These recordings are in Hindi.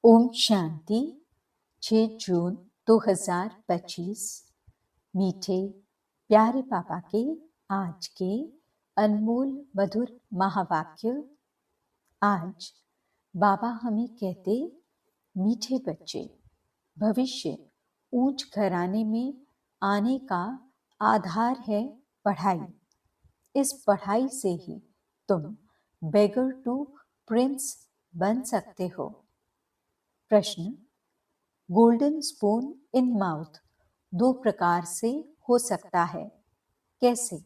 ओम शांति। 6 जून 2025। मीठे प्यारे पापा के आज के अनमोल मधुर महावाक्य। आज बाबा हमें कहते, मीठे बच्चे, भविष्य ऊंच घराने में आने का आधार है पढ़ाई। इस पढ़ाई से ही तुम बेगर टू प्रिंस बन सकते हो। प्रश्न, गोल्डन स्पून इन माउथ 2 प्रकार से हो सकता है, कैसे?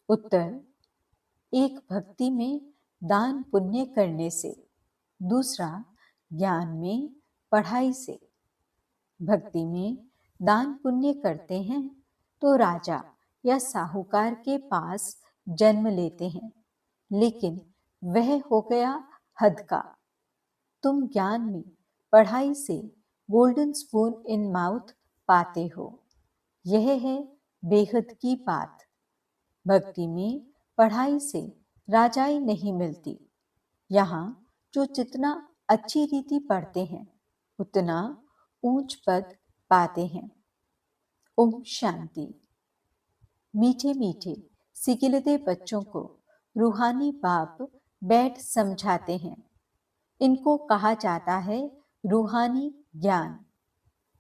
उत्तर, एक भक्ति में दान पुण्य करने से, दूसरा ज्ञान में पढ़ाई से। भक्ति में दान पुण्य करते हैं तो राजा या साहूकार के पास जन्म लेते हैं, लेकिन वह हो गया हद का। तुम ज्ञान में पढ़ाई से गोल्डन स्पून इन माउथ पाते हो। यह है बेहद की बात। भक्ति में पढ़ाई से राजाई नहीं मिलती। यहाँ जो जितना अच्छी रीति पढ़ते हैं उतना ऊंच पद पाते हैं। ओम शांति। मीठे मीठे सिकिलते बच्चों को रूहानी बाप बैठ समझाते हैं। इनको कहा जाता है रूहानी ज्ञान।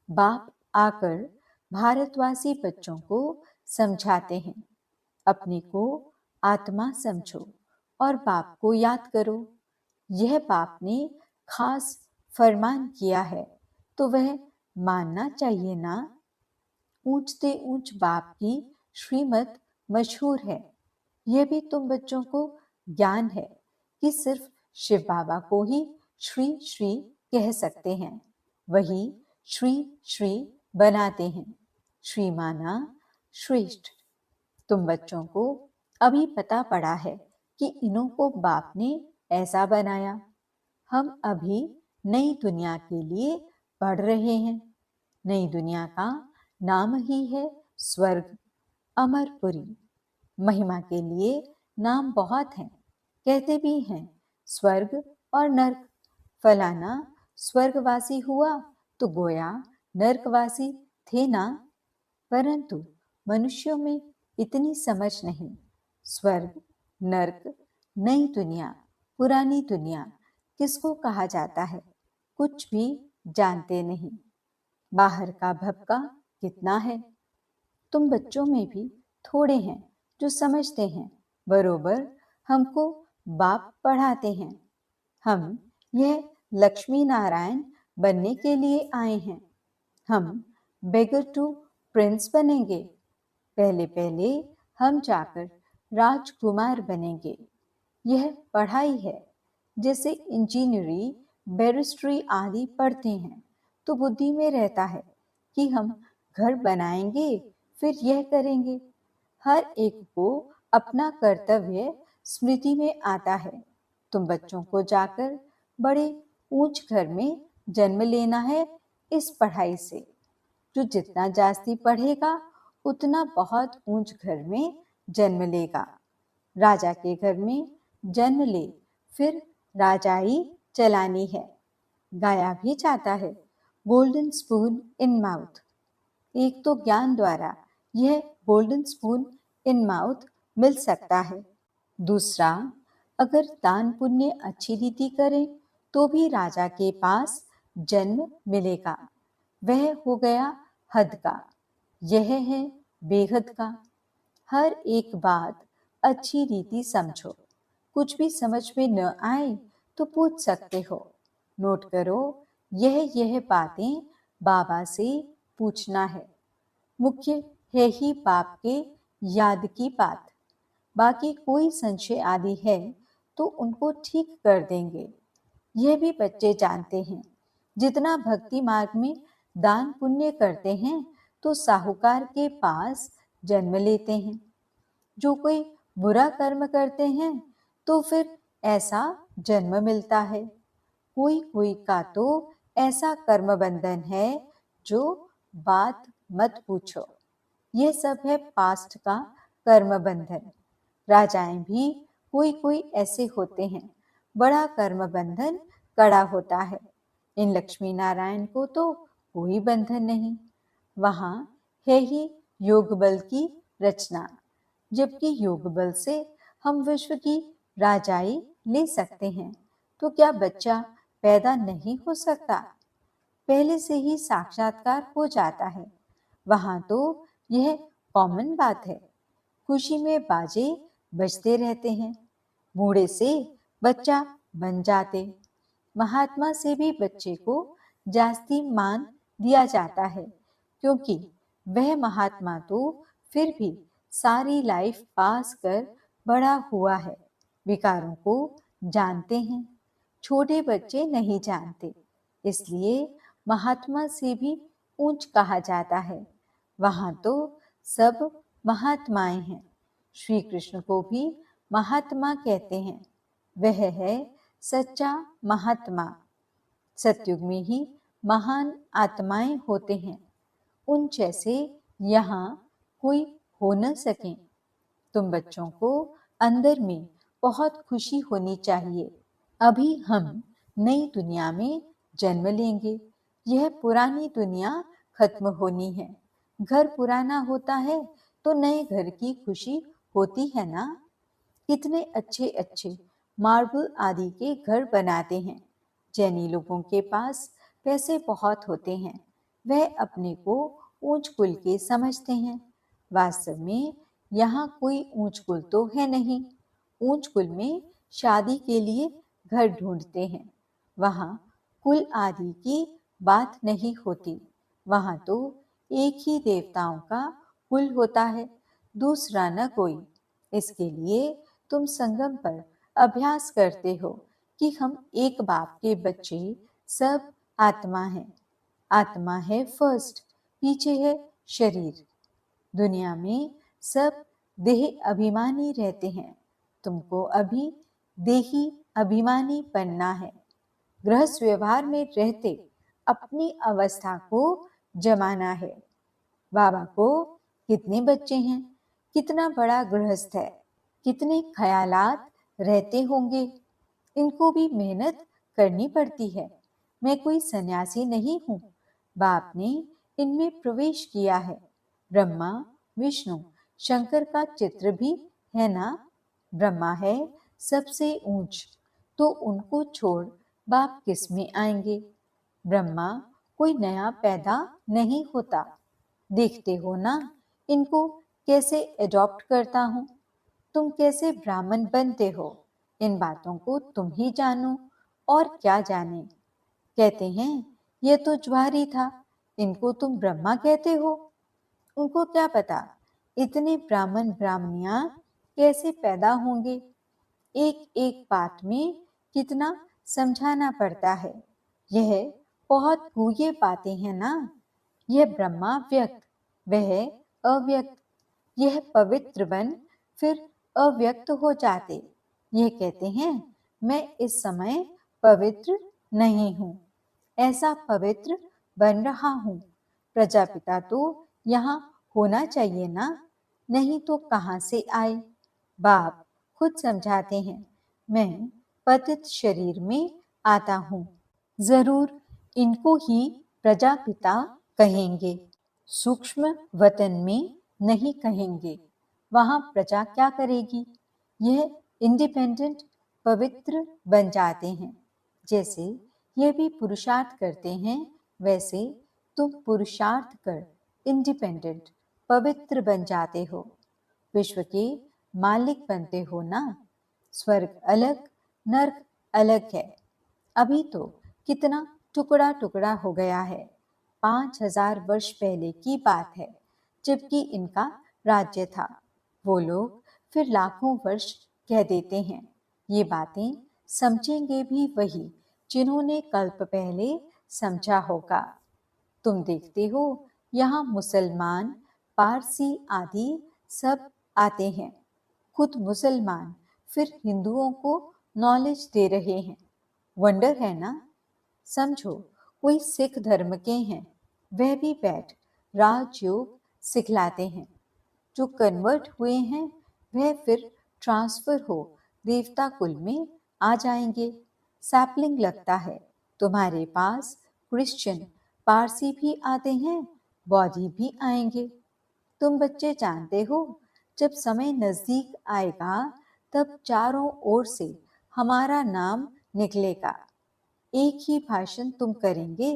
बाप आकर भारतवासी बच्चों को समझाते हैं, अपने को आत्मा समझो और बाप को याद करो। यह बाप ने खास फरमान किया है तो वह मानना चाहिए ना। ऊंचते ऊंच बाप की श्रीमत मशहूर है। यह भी तुम बच्चों को ज्ञान है कि सिर्फ शिव बाबा को ही श्री श्री कह सकते हैं, वही श्री श्री बनाते हैं। श्री माना श्रेष्ठ। तुम बच्चों को अभी पता पड़ा है कि इन्हों को बाप ने ऐसा बनाया। हम अभी नई दुनिया के लिए पढ़ रहे हैं। नई दुनिया का नाम ही है स्वर्ग, अमरपुरी। महिमा के लिए नाम बहुत हैं, कहते भी हैं स्वर्ग और नर्क। फलाना स्वर्गवासी हुआ तो गोया नर्कवासी थे ना। परंतु मनुष्यों में इतनी समझ नहीं। स्वर्ग, नर्क, नई दुनिया, पुरानी दुनिया किसको कहा जाता है कुछ भी जानते नहीं। बाहर का भपका कितना है। तुम बच्चों में भी थोड़े हैं जो समझते हैं, बरोबर हमको बाप पढ़ाते हैं। हम यह लक्ष्मी नारायण बनने के लिए आए हैं। हम बेगर टू प्रिंस बनेंगे। पहले पहले हम जाकर राजकुमार बनेंगे। यह पढ़ाई है। जैसे इंजीनियरिंग, बैरिस्ट्री आदि पढ़ते हैं तो बुद्धि में रहता है कि हम घर बनाएंगे, फिर यह करेंगे। हर एक को अपना कर्तव्य स्मृति में आता है। तुम बच्चों को जाकर बड़े ऊंच घर में जन्म लेना है इस पढ़ाई से। जो जितना जास्ती पढ़ेगा उतना बहुत ऊंच घर में जन्म लेगा। राजा के घर में जन्म ले, फिर राजाई चलानी है। गाया भी जाता है गोल्डन स्पून इन माउथ। एक तो ज्ञान द्वारा यह गोल्डन स्पून इन माउथ मिल सकता है। दूसरा, अगर दान पुण्य अच्छी रीति करें तो भी राजा के पास जन्म मिलेगा। वह हो गया हद का। यह है बेहद का। हर एक बात अच्छी रीति समझो। कुछ भी समझ में न आए तो पूछ सकते हो। नोट करो, यह बातें बाबा से पूछना है। मुख्य है ही बाप के याद की बात। बाकी कोई संशय आदि है तो उनको ठीक कर देंगे। यह भी बच्चे जानते हैं। जितना भक्ति मार्ग में दान पुण्य करते हैं तो साहूकार के पास जन्म लेते हैं। जो कोई बुरा कर्म करते हैं तो फिर ऐसा जन्म मिलता है। कोई कोई का तो ऐसा कर्म बंधन है जो बात मत पूछो। यह सब है पास्ट का कर्म बंधन। राजाएं भी कोई कोई ऐसे होते हैं। बड़ा कर्म बंधन कड़ा होता है। इन लक्ष्मी नारायण को तो कोई बंधन नहीं, वहां है ही योग बल की रचना। जबकि योग बल से हम विश्व की राजाई ले सकते हैं, तो क्या बच्चा पैदा नहीं हो सकता? पहले से ही साक्षात्कार हो जाता है। वहां तो यह कॉमन बात है। खुशी में बाजे बजते रहते हैं। बूढ़े से बच्चा बन जाते। महात्मा से भी बच्चे को जास्ती मान दिया जाता है, क्योंकि वह महात्मा तो फिर भी सारी लाइफ पास कर बड़ा हुआ है, विकारों को जानते हैं। छोटे बच्चे नहीं जानते, इसलिए महात्मा से भी ऊंच कहा जाता है। वहां तो सब महात्माएं हैं। श्री कृष्ण को भी महात्मा कहते हैं। वह है सच्चा महात्मा। सतयुग में ही महान आत्माएं होते हैं। उन जैसे यहाँ कोई हो न सके। तुम बच्चों को अंदर में बहुत खुशी होनी चाहिए। अभी हम नई दुनिया में जन्म लेंगे। यह पुरानी दुनिया खत्म होनी है। घर पुराना होता है तो नए घर की खुशी होती है ना। कितने अच्छे अच्छे मार्बल आदि के घर बनाते हैं। जैनी लोगों के पास पैसे बहुत होते हैं। वह अपने को ऊंच कुल के समझते हैं। वास्तव में यहाँ कोई ऊंच कुल तो है नहीं। ऊंच कुल में शादी के लिए घर ढूंढते हैं। वहाँ कुल आदि की बात नहीं होती। वहाँ तो एक ही देवताओं का कुल होता है, दूसरा न कोई। इसके लिए तुम संगम पर अभ्यास करते हो कि हम एक बाप के बच्चे सब आत्मा हैं। आत्मा है फर्स्ट, पीछे है शरीर। दुनिया में सब देह अभिमानी रहते हैं। तुमको अभी देही अभिमानी बनना है। गृहस्थ व्यवहार में रहते अपनी अवस्था को जमाना है। बाबा को कितने बच्चे हैं, कितना बड़ा गृहस्थ है, कितने ख्यालात रहते होंगे। इनको भी मेहनत करनी पड़ती है। मैं कोई सन्यासी नहीं हूँ। बाप ने इनमें प्रवेश किया है। ब्रह्मा विष्णु शंकर का चित्र भी है ना। ब्रह्मा है सबसे ऊंच, तो उनको छोड़ बाप किस में आएंगे। ब्रह्मा कोई नया पैदा नहीं होता। देखते हो ना इनको कैसे एडॉप्ट करता हूँ। तुम कैसे ब्राह्मण बनते हो, इन बातों को तुम ही जानो और क्या जाने। कहते हैं ये तो ज्वारी था, इनको तुम ब्रह्मा कहते हो। उनको क्या पता इतने ब्राह्मण ब्राह्मणियां कैसे पैदा होंगे। एक एक बात में कितना समझाना पड़ता है। यह बहुत गूढ़ बातें हैं ना। यह ब्रह्मा व्यक्त, वह अव्यक्त। यह पवित्र बन फिर अव्यक्त हो जाते। यह कहते हैं मैं इस समय पवित्र नहीं हूँ, ऐसा पवित्र बन रहा हूँ। प्रजापिता तो यहाँ होना चाहिए ना, नहीं तो कहाँ से आए। बाप खुद समझाते हैं मैं पतित शरीर में आता हूँ। जरूर इनको ही प्रजापिता कहेंगे। सूक्ष्म वतन में नहीं कहेंगे। वहां प्रजा क्या करेगी। यह इंडिपेंडेंट पवित्र बन जाते हैं। जैसे यह भी पुरुषार्थ करते हैं, वैसे तुम पुरुषार्थ कर इंडिपेंडेंट पवित्र बन जाते हो। विश्व के मालिक बनते हो ना। स्वर्ग अलग, नर्क अलग है। अभी तो कितना टुकड़ा टुकड़ा हो गया है। 5000 वर्ष पहले की बात है, जबकि इनका राज्य था। वो लोग फिर लाखों वर्ष कह देते हैं। ये बातें समझेंगे भी वही जिन्होंने कल्प पहले समझा होगा। तुम देखते हो यहाँ मुसलमान, पारसी आदि सब आते हैं। खुद मुसलमान फिर हिंदुओं को नॉलेज दे रहे हैं। वंडर है ना। समझो कोई सिख धर्म के हैं, वह भी बैठ राजयोग सिखलाते हैं। जो कन्वर्ट हुए हैं वह फिर ट्रांसफर हो देवता कुल में आ जाएंगे। सैपलिंग लगता है तुम्हारे पास क्रिश्चियन, पारसी भी आते हैं, बौद्धि भी आएंगे। तुम बच्चे जानते हो, जब समय नजदीक आएगा तब चारों ओर से हमारा नाम निकलेगा। एक ही भाषण तुम करेंगे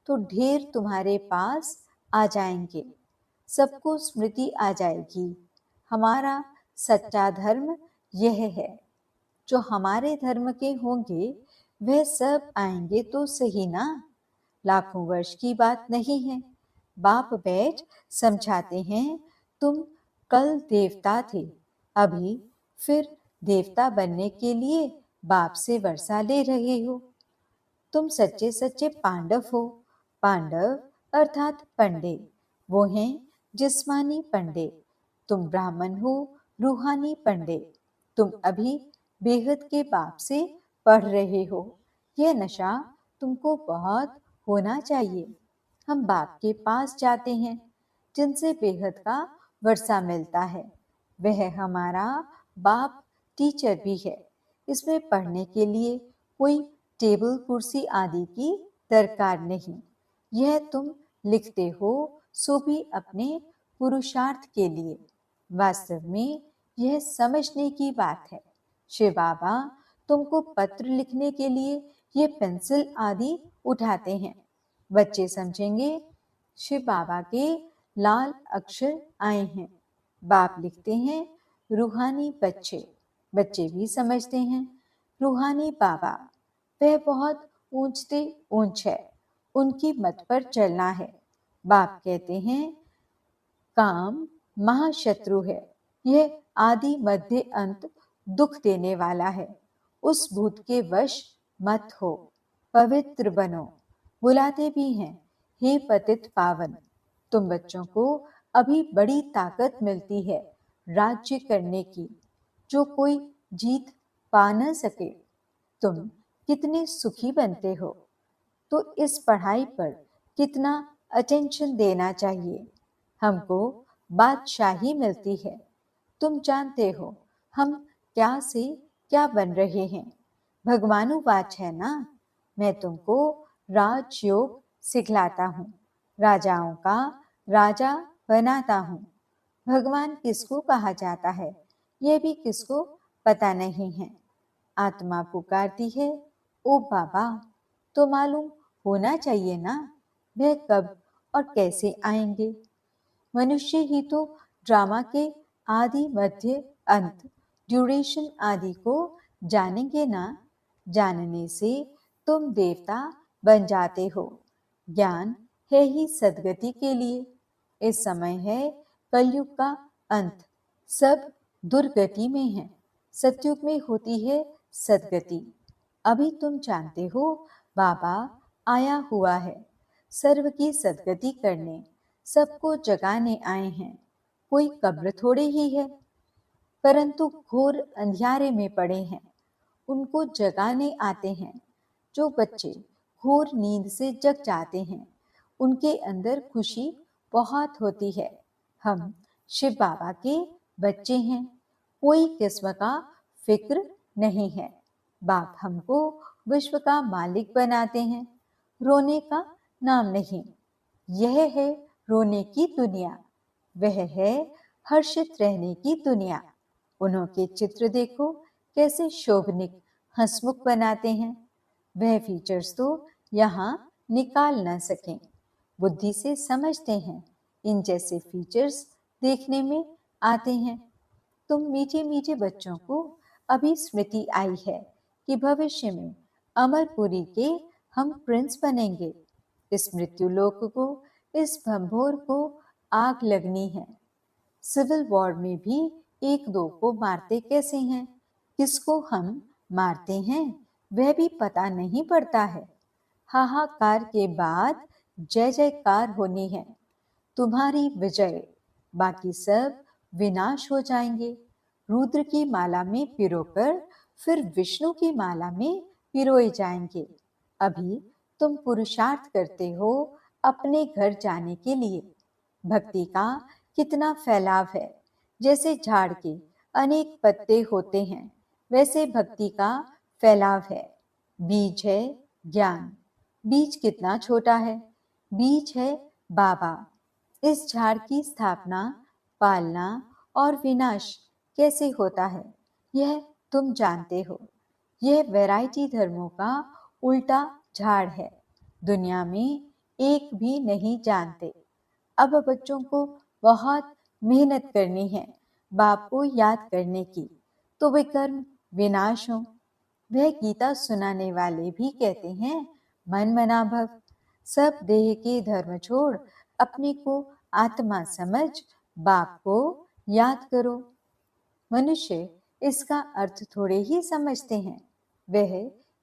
तो ढेर तुम्हारे पास आ जाएंगे। सबको स्मृति आ जाएगी, हमारा सच्चा धर्म यह है। जो हमारे धर्म के होंगे वह सब आएंगे तो सही ना, लाखों वर्ष की बात नहीं है। बाप बैठ समझाते हैं, तुम कल देवता थे, अभी फिर देवता बनने के लिए बाप से वर्षा ले रहे हो। तुम सच्चे सच्चे पांडव हो। पांडव अर्थात पंडे, वो हैं जिस्मानी पंडे। तुम ब्राह्मण हो, रूहानी पंडे। तुम अभी बेहद के बाप से पढ़ रहे हो। यह नशा तुमको बहुत होना चाहिए। हम बाप के पास जाते हैं, जिनसे बेहद का वर्षा मिलता है। वह हमारा बाप टीचर भी है। इसमें पढ़ने के लिए कोई टेबल कुर्सी आदि की दरकार नहीं। यह तुम लिखते हो सो भी अपने पुरुषार्थ के लिए। वास्तव में यह समझने की बात है। शिव बाबा तुमको पत्र लिखने के लिए ये पेंसिल आदि उठाते हैं। बच्चे समझेंगे शिव बाबा के लाल अक्षर आए हैं। बाप लिखते हैं रूहानी बच्चे। बच्चे भी समझते हैं रूहानी बाबा। वह बहुत ऊंचते ऊंच है, उनकी मत पर चलना है। बाप कहते हैं काम महाशत्रु है, यह आदि मध्य अंत दुख देने वाला है। उस भूत के वश मत हो, पवित्र बनो। बुलाते भी हैं, हे पतित पावन। तुम बच्चों को अभी बड़ी ताकत मिलती है राज्य करने की, जो कोई जीत पा न सके। तुम कितने सुखी बनते हो, तो इस पढ़ाई पर कितना अटेंशन देना चाहिए। हमको बादशाही मिलती है। तुम जानते हो हम क्या से क्या बन रहे हैं। भगवानुवाच है ना, मैं तुमको राजयोग सिखलाता हूँ, राजाओं का राजा बनाता हूँ। भगवान किसको कहा जाता है यह भी किसको पता नहीं है। आत्मा पुकारती है, ओ बाबा, तो मालूम होना चाहिए ना वह कब और कैसे आएंगे। मनुष्य ही तो ड्रामा के आदि मध्य अंत ड्यूरेशन आदि को जानेंगे ना। जानने से तुम देवता बन जाते हो। ज्ञान है ही सदगति के लिए। इस समय है कलयुग का अंत, सब दुर्गति में है। सतयुग में होती है सदगति। अभी तुम जानते हो बाबा आया हुआ है सर्व की सदगति करने, सबको जगाने आए हैं। कोई कब्र थोड़े ही है, परंतु घोर अंधियारे में पड़े हैं, उनको जगाने आते हैं। जो बच्चे घोर नींद से जग जाते हैं, उनके अंदर खुशी बहुत होती है। हम शिव बाबा के बच्चे हैं, कोई किस्म का फिक्र नहीं है। बाप हमको विश्व का मालिक बनाते हैं, रोने का नाम नहीं। यह है रोने की दुनिया, वह है हर्षित रहने की दुनिया। उन्होंने चित्र देखो कैसे शोभनिक हंसमुख बनाते हैं। वह फीचर्स तो यहाँ निकाल न सकें, बुद्धि से समझते हैं। इन जैसे फीचर्स देखने में आते हैं। तुम मीठे मीठे बच्चों को अभी स्मृति आई है कि भविष्य में अमरपुरी के हम प्रिंस बनेंगे। इस मृत्युलोक को, इस भंभोर को आग लगनी है। सिविल वॉर में भी एक दो को मारते कैसे हैं, किसको हम मारते हैं वह भी पता नहीं पड़ता है। हाहाकार के बाद जय जयकार होनी है, तुम्हारी विजय। बाकी सब विनाश हो जाएंगे। रुद्र की माला में पिरोकर फिर विष्णु की माला में पिरोए जाएंगे। अभी तुम पुरुषार्थ करते हो अपने घर जाने के लिए। भक्ति का कितना फैलाव है। जैसे झाड़ के अनेक पत्ते होते हैं, वैसे भक्ति का फैलाव है। बीज है ज्ञान। बीज कितना छोटा है? बीज है बाबा। इस झाड़ की स्थापना, पालना और विनाश कैसे होता है, यह तुम जानते हो। यह वैरायटी धर्मों का उल्टा झाड़ है। दुनिया में एक भी नहीं जानते। अब बच्चों को बहुत मेहनत करनी है बाप को याद करने की, तो वे कर्म विनाश हो। वह गीता सुनाने वाले भी कहते हैं, मन मना भव, सब देह के धर्म छोड़ अपने को आत्मा समझ बाप को याद करो। मनुष्य इसका अर्थ थोड़े ही समझते हैं। वह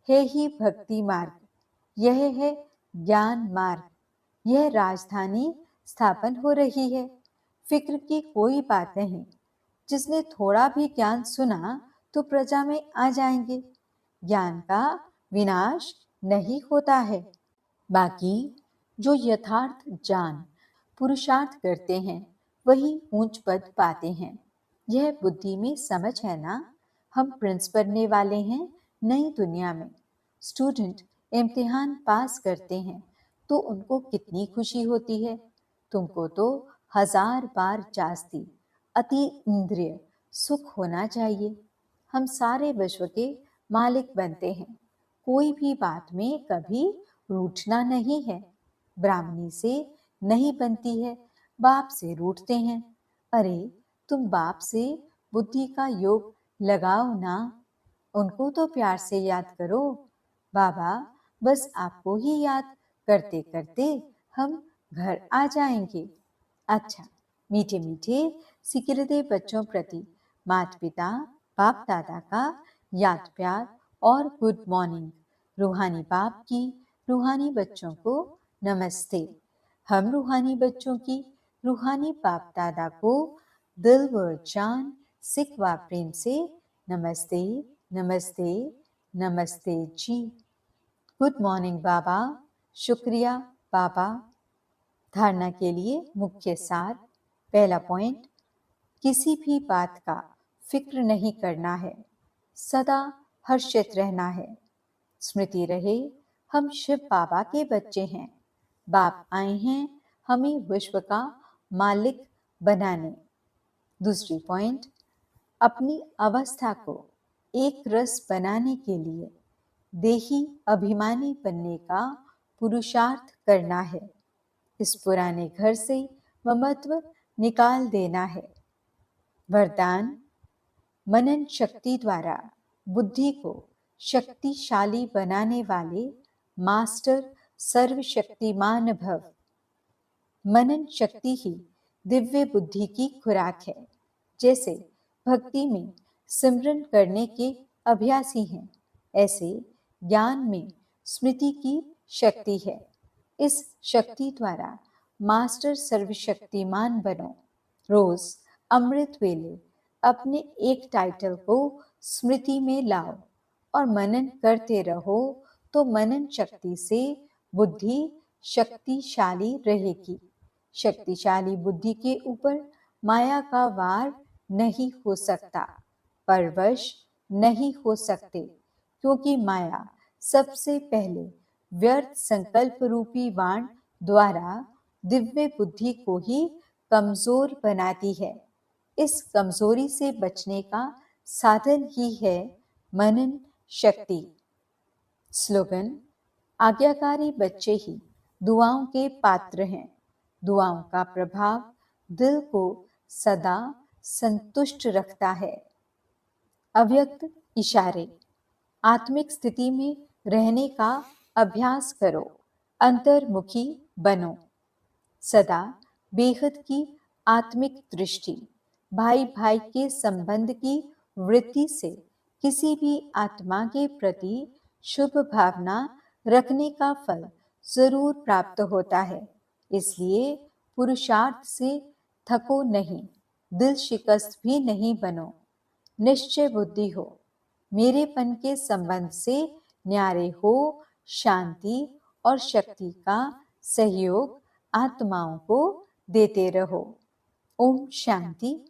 है ही भक्ति मार्ग, यह है ज्ञान मार्ग। यह राजधानी स्थापन हो रही है। फिक्र की कोई बात नहीं। जिसने थोड़ा भी ज्ञान सुना तो प्रजा में आ जाएंगे। ज्ञान का विनाश नहीं होता है। बाकी जो यथार्थ जान पुरुषार्थ करते हैं वही ऊंच पद पाते हैं। यह बुद्धि में समझ है ना? हम प्रिंस बनने वाले हैं नई दुनिया में। स्टूडेंट इम्तिहान पास करते हैं तो उनको कितनी खुशी होती है। तुमको तो 1000 बार जास्ती अति इंद्रिय सुख होना चाहिए। हम सारे विश्व के मालिक बनते हैं। कोई भी बात में कभी रूठना नहीं है। ब्राह्मणी से नहीं बनती है, बाप से रूठते हैं। अरे तुम बाप से बुद्धि का योग लगाओ ना। उनको तो प्यार से याद करो। बाबा बस आपको ही याद करते करते हम घर आ जाएंगे। अच्छा, मीठे मीठे सिकिरते बच्चों प्रति माता पिता बाप दादा का याद प्यार और गुड मॉर्निंग। रूहानी बाप की रूहानी बच्चों को नमस्ते। हम रूहानी बच्चों की रूहानी बाप दादा को दिल व जान सिक व प्रेम से नमस्ते नमस्ते नमस्ते जी। गुड मॉर्निंग बाबा। शुक्रिया बाबा। धारणा के लिए मुख्य सार। पहला पॉइंट, किसी भी बात का फिक्र नहीं करना है, सदा हर्षित रहना है। स्मृति रहे, हम शिव बाबा के बच्चे हैं। बाप आए हैं हमें विश्व का मालिक बनाने। दूसरी पॉइंट, अपनी अवस्था को एक रस बनाने के लिए देही अभिमानी बनने का पुरुषार्थ करना है। इस पुराने घर से ममत्व निकाल देना है। वरदान, मनन शक्ति द्वारा बुद्धि को शक्तिशाली बनाने वाले मास्टर सर्वशक्तिमान भव। मनन शक्ति ही दिव्य बुद्धि की खुराक है। जैसे भक्ति में सिमरन करने के अभ्यासी हैं, ऐसे ज्ञान में स्मृति की शक्ति है। इस शक्ति द्वारा मास्टर सर्वशक्तिमान बनो। रोज अमृत वेले अपने एक टाइटल को स्मृति में लाओ और मनन करते रहो, तो मनन शक्ति से बुद्धि शक्तिशाली रहेगी। शक्तिशाली बुद्धि के ऊपर माया का वार नहीं हो सकता, परवश नहीं हो सकते, क्योंकि माया सबसे पहले व्यर्थ संकल्प रूपी वाण द्वारा दिव्य बुद्धि को ही कमजोर बनाती है। इस कमजोरी से बचने का साधन ही है मनन शक्ति। स्लोगन, आज्ञाकारी बच्चे ही दुआओं के पात्र हैं। दुआओं का प्रभाव दिल को सदा संतुष्ट रखता है। अव्यक्त इशारे, आत्मिक स्थिति में रहने का अभ्यास करो। अंतर्मुखी बनो। सदा बेहद की आत्मिक दृष्टि, भाई भाई के संबंध की वृत्ति से किसी भी आत्मा के प्रति शुभ भावना रखने का फल जरूर प्राप्त होता है। इसलिए पुरुषार्थ से थको नहीं, दिल शिकस्त भी नहीं बनो। निश्चय बुद्धि हो, मेरेपन के संबंध से न्यारे हो। शांति और शक्ति का सहयोग आत्माओं को देते रहो। ओम शांति।